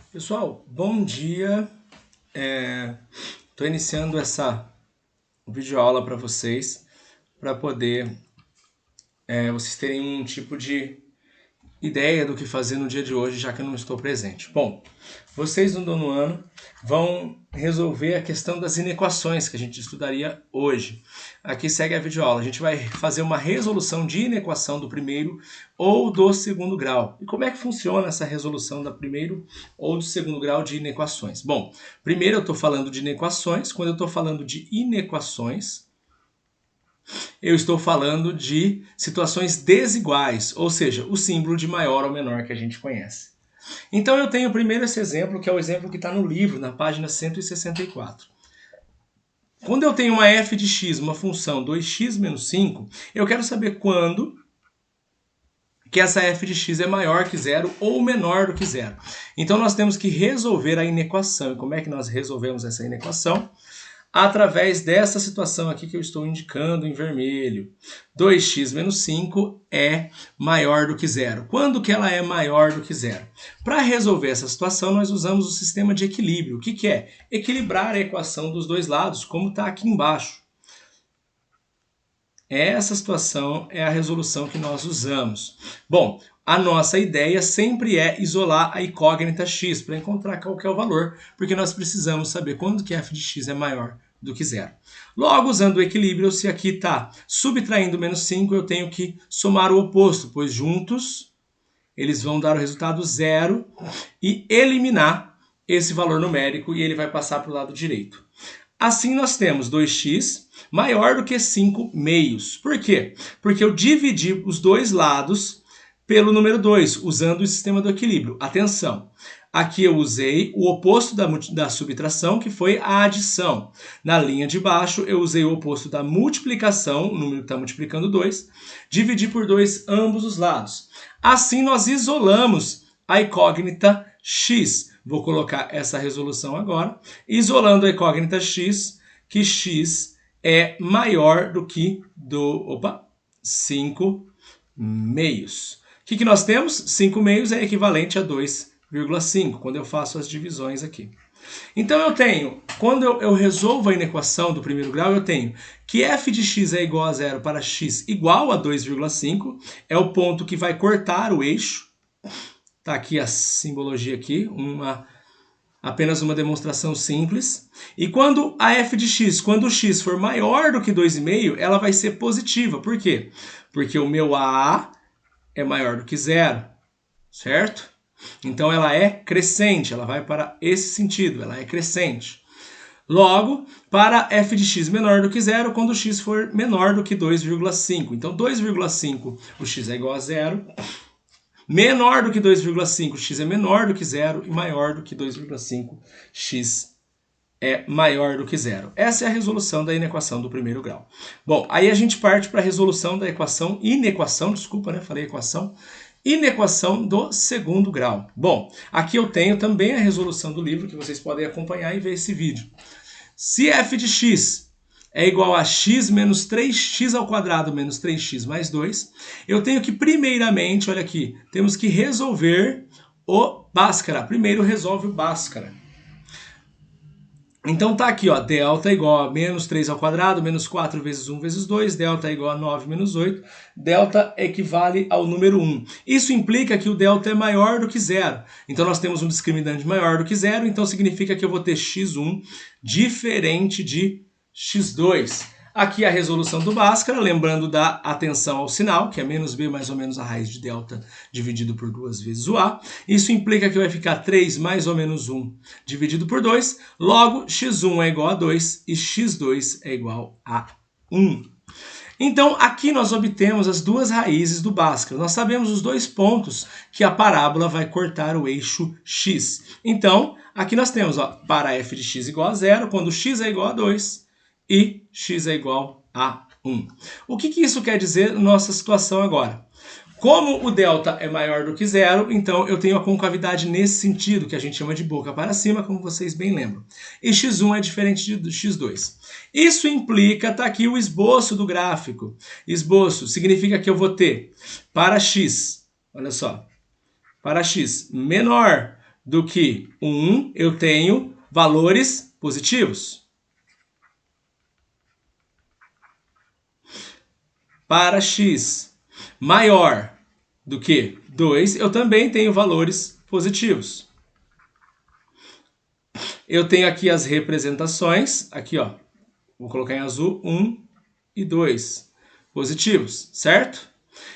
Pessoal, bom dia. Estou iniciando essa videoaula para vocês, para poder vocês terem um tipo de ideia do que fazer no dia de hoje, já que eu não estou presente. Bom, vocês no nono ano vão resolver a questão das inequações que a gente estudaria hoje. Aqui segue a videoaula. A gente vai fazer uma resolução de inequação do primeiro ou do segundo grau. E como é que funciona essa resolução do primeiro ou do segundo grau de inequações? Bom, primeiro eu estou falando de inequações. Quando eu estou falando de inequações, eu estou falando de situações desiguais, ou seja, o símbolo de maior ou menor que a gente conhece. Então eu tenho primeiro esse exemplo, que é o exemplo que está no livro, na página 164. Quando eu tenho uma f de x, uma função 2x menos 5, eu quero saber quando que essa f de x é maior que zero ou menor do que zero. Então nós temos que resolver a inequação. E como é que nós resolvemos essa inequação? Através dessa situação aqui que eu estou indicando em vermelho. 2x menos 5 é maior do que zero. Quando que ela é maior do que zero? Para resolver essa situação, nós usamos o sistema de equilíbrio. O que é? Equilibrar a equação dos dois lados, como está aqui embaixo. Essa situação é a resolução que nós usamos. Bom, a nossa ideia sempre é isolar a incógnita x para encontrar qual que é o valor, porque nós precisamos saber quando que f de x é maior do que zero. Logo, usando o equilíbrio, se aqui está subtraindo menos 5, eu tenho que somar o oposto, pois juntos eles vão dar o resultado zero e eliminar esse valor numérico e ele vai passar para o lado direito. Assim nós temos 2x maior do que 5 meios. Por quê? Porque eu dividi os dois lados pelo número 2, usando o sistema do equilíbrio. Atenção, aqui eu usei o oposto da subtração, que foi a adição. Na linha de baixo, eu usei o oposto da multiplicação, o número que está multiplicando 2, dividi por 2 ambos os lados. Assim, nós isolamos a incógnita x. Vou colocar essa resolução agora, isolando a incógnita x, que x é maior do que 5 meios. O que nós temos? 5 meios é equivalente a 2,5, quando eu faço as divisões aqui. Então eu tenho, quando eu resolvo a inequação do primeiro grau, eu tenho que f de x é igual a zero para x igual a 2,5, é o ponto que vai cortar o eixo. Está aqui a simbologia aqui, apenas uma demonstração simples. E quando a f de x, quando o x for maior do que 2,5, ela vai ser positiva. Por quê? Porque o meu a é maior do que zero, certo? Então ela é crescente, ela vai para esse sentido, ela é crescente. Logo, para f de x menor do que zero, quando o x for menor do que 2,5. Então 2,5, o x é igual a zero. Menor do que 2,5, x é menor do que zero. E maior do que 2,5, x é maior do que zero. Essa é a resolução da inequação do primeiro grau. Bom, aí a gente parte para a resolução da inequação do segundo grau. Bom, aqui eu tenho também a resolução do livro, que vocês podem acompanhar e ver esse vídeo. Se f de x é igual a x menos 3x ao quadrado menos 3x mais 2, eu tenho que primeiramente, olha aqui, temos que resolver o Bhaskara. Primeiro resolve o Bhaskara. Então tá aqui, ó, delta é igual a menos 3 ao quadrado, menos 4 vezes 1 vezes 2, delta é igual a 9 menos 8, delta equivale ao número 1. Isso implica que o delta é maior do que zero. Então nós temos um discriminante maior do que zero, então significa que eu vou ter x1 diferente de x2. Aqui a resolução do Bhaskara, lembrando da atenção ao sinal, que é menos b mais ou menos a raiz de delta dividido por 2 vezes o a. Isso implica que vai ficar 3 mais ou menos 1 dividido por 2. Logo, x1 é igual a 2 e x2 é igual a 1. Então, aqui nós obtemos as duas raízes do Bhaskara. Nós sabemos os dois pontos que a parábola vai cortar o eixo x. Então, aqui nós temos, ó, para f de x igual a 0, quando x é igual a 2 e x é igual a 1. O que isso quer dizer na nossa situação agora? Como o delta é maior do que zero, então eu tenho a concavidade nesse sentido, que a gente chama de boca para cima, como vocês bem lembram. E x1 é diferente do x2. Isso implica, tá aqui o esboço do gráfico. Esboço significa que eu vou ter para x, olha só, para x menor do que o 1, eu tenho valores positivos. Para x maior do que 2, eu também tenho valores positivos. Eu tenho aqui as representações, aqui ó, vou colocar em azul, 1 e 2 positivos, certo?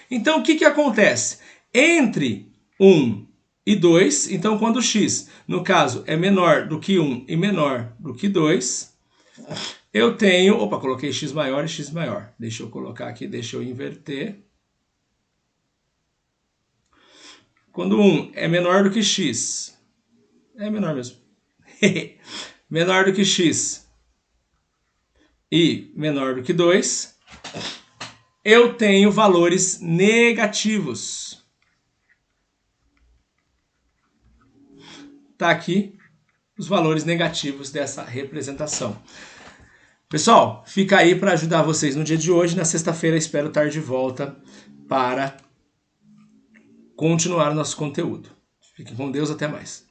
Então o que acontece? Entre 1 e 2, então quando x, no caso, é menor do que 1 e menor do que 2, eu tenho... Opa, coloquei x maior e x maior. Deixa eu colocar aqui, deixa eu inverter. Quando 1 é menor do que x, é menor mesmo, menor do que x e menor do que 2, eu tenho valores negativos. Tá aqui os valores negativos dessa representação. Pessoal, fica aí para ajudar vocês no dia de hoje. Na sexta-feira espero estar de volta para continuar o nosso conteúdo. Fiquem com Deus, até mais.